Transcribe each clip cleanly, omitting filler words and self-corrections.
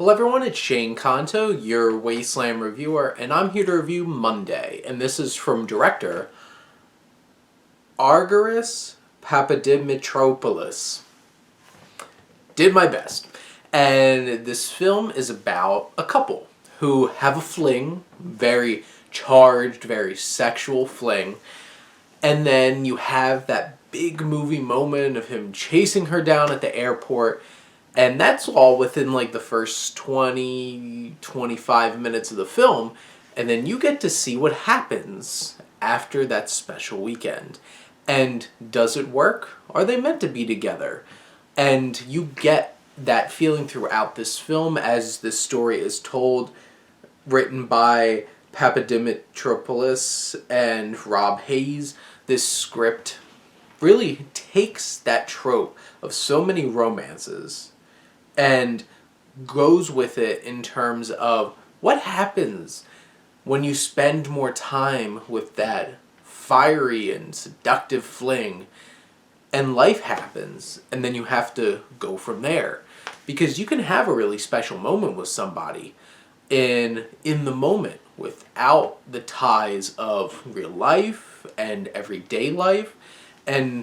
Hello everyone, it's Shane Kanto, your Wasteland reviewer, and I'm here to review Monday, and this is from director Argyris Papadimitropoulos. Did my best. And this film is about a couple who have a fling, very charged, very sexual fling, and then you have that big movie moment of him chasing her down at the airport. And that's all within like the first 25 minutes of the film. And then you get to see what happens after that special weekend. And does it work? Are they meant to be together? And you get that feeling throughout this film as this story is told, written by Papadimitropoulos and Rob Hayes. This script really takes that trope of so many romances and goes with it in terms of what happens when you spend more time with that fiery and seductive fling and life happens and then you have to go from there. Because you can have a really special moment with somebody in the moment without the ties of real life and everyday life.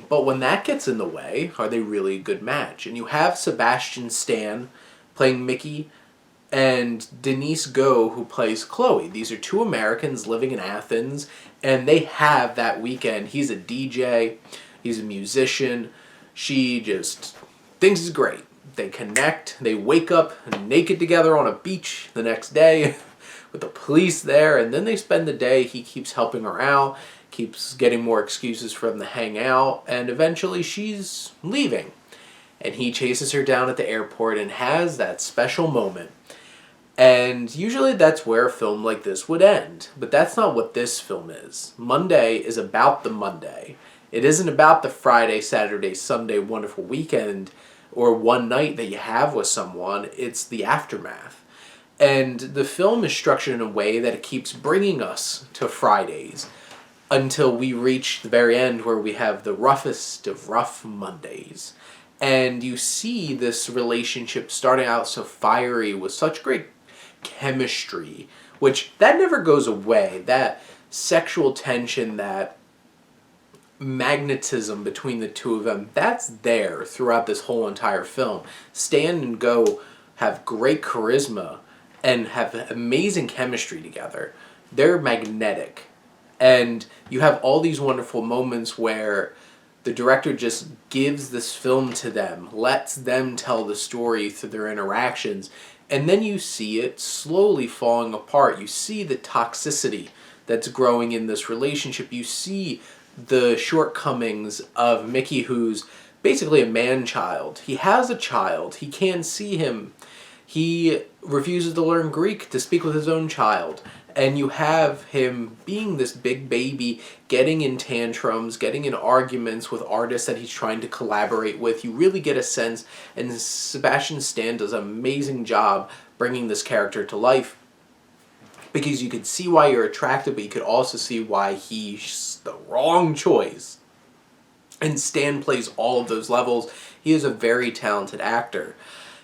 But when that gets in the way, are they really a good match? And you have Sebastian Stan playing Mickey and Denise Go who plays Chloe. These are two Americans living in Athens, and they have that weekend. He's a DJ, he's a musician. She just thinks he's great. They connect, they wake up naked together on a beach the next day with the police there, and then they spend the day. He keeps helping her out, keeps getting more excuses for them to hang out, and eventually she's leaving. And he chases her down at the airport and has that special moment. And usually that's where a film like this would end. But that's not what this film is. Monday is about the Monday. It isn't about the Friday, Saturday, Sunday wonderful weekend or one night that you have with someone. It's the aftermath. And the film is structured in a way that it keeps bringing us to Fridays until we reach the very end where we have the roughest of rough Mondays. And you see this relationship starting out so fiery with such great chemistry, which that never goes away. That sexual tension, that magnetism between the two of them, that's there throughout this whole entire film. Stan and Go have great charisma and have amazing chemistry together. They're magnetic. And you have all these wonderful moments where the director just gives this film to them, lets them tell the story through their interactions, and then you see it slowly falling apart. You see the toxicity that's growing in this relationship. You see the shortcomings of Mickey, who's basically a man-child. He has a child. He can't see him. He refuses to learn Greek to speak with his own child. And you have him being this big baby, getting in tantrums, getting in arguments with artists that he's trying to collaborate with. You really get a sense, and Sebastian Stan does an amazing job bringing this character to life. Because you could see why you're attracted, but you could also see why he's the wrong choice. And Stan plays all of those levels. He is a very talented actor.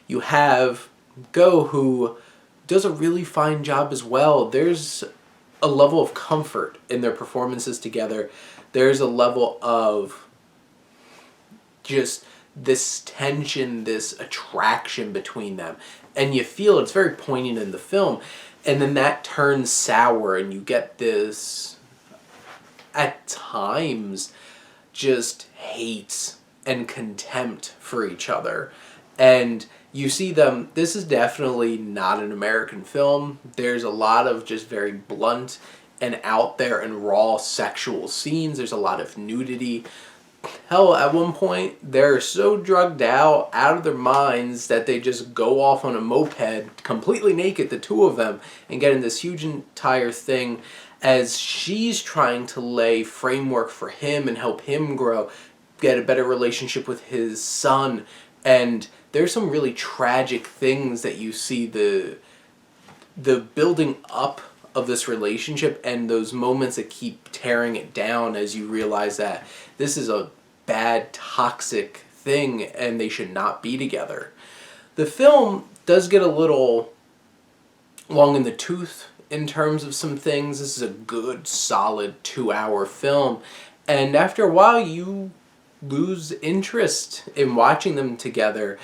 You have Go, who does a really fine job as well. There's a level of comfort in their performances together. There's a level of just this tension, this attraction between them. And you feel it's very poignant in the film. And then that turns sour and you get this, at times, just hate and contempt for each other. And you see them, this is definitely not an American film. There's a lot of just very blunt and out there and raw sexual scenes. There's a lot of nudity. Hell, at one point, they're so drugged out of their minds that they just go off on a moped, completely naked, the two of them, and get in this huge entire thing as she's trying to lay framework for him and help him grow, get a better relationship with his son. And there's some really tragic things that you see the building up of this relationship and those moments that keep tearing it down as you realize that this is a bad, toxic thing and they should not be together. The film does get a little long in the tooth in terms of some things. This is a good, solid 2-hour film. And after a while, you lose interest in watching them together.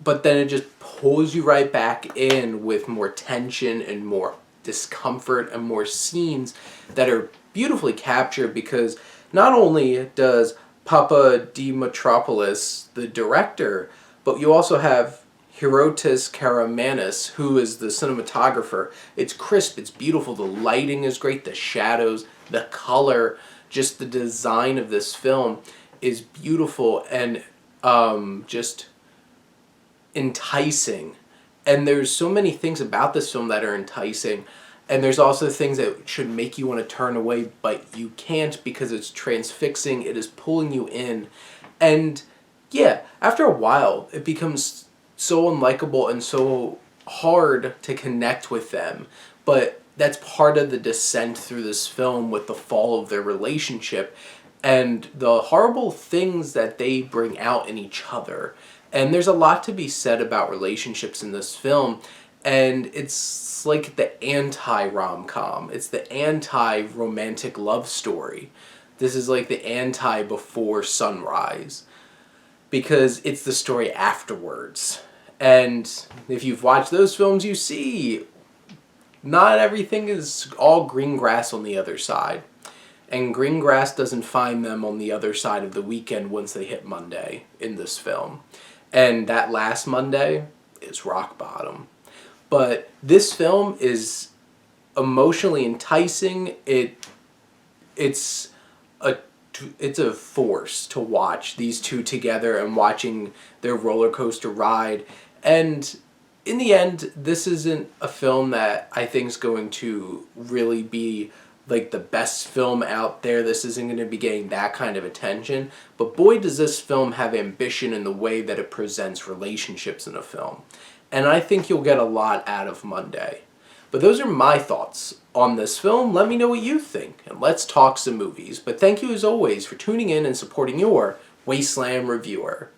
But then it just pulls you right back in with more tension and more discomfort and more scenes that are beautifully captured, because not only does Papa Dimitropoulos, the director, but you also have Hirotis Karamanis, who is the cinematographer. It's crisp, it's beautiful, the lighting is great, the shadows, the color, just the design of this film is beautiful and just enticing. And there's so many things about this film that are enticing, and there's also things that should make you want to turn away, but you can't because it's transfixing, it is pulling you in. And yeah, after a while, it becomes so unlikable and so hard to connect with them. But that's part of the descent through this film with the fall of their relationship and the horrible things that they bring out in each other. And there's a lot to be said about relationships in this film, and it's like the anti-rom-com. It's the anti-romantic love story. This is like the anti-Before Sunrise, because it's the story afterwards. And if you've watched those films, you see not everything is all green grass on the other side. And green grass doesn't find them on the other side of the weekend once they hit Monday in this film. And that last Monday is rock bottom. But this film is emotionally enticing. It's a force to watch these two together and watching their roller coaster ride. And in the end, this isn't a film that I think is going to really be like the best film out there. This isn't going to be getting that kind of attention. But boy, does this film have ambition in the way that it presents relationships in a film. And I think you'll get a lot out of Monday. But those are my thoughts on this film. Let me know what you think, and let's talk some movies. But thank you as always for tuning in and supporting your Wasteland reviewer.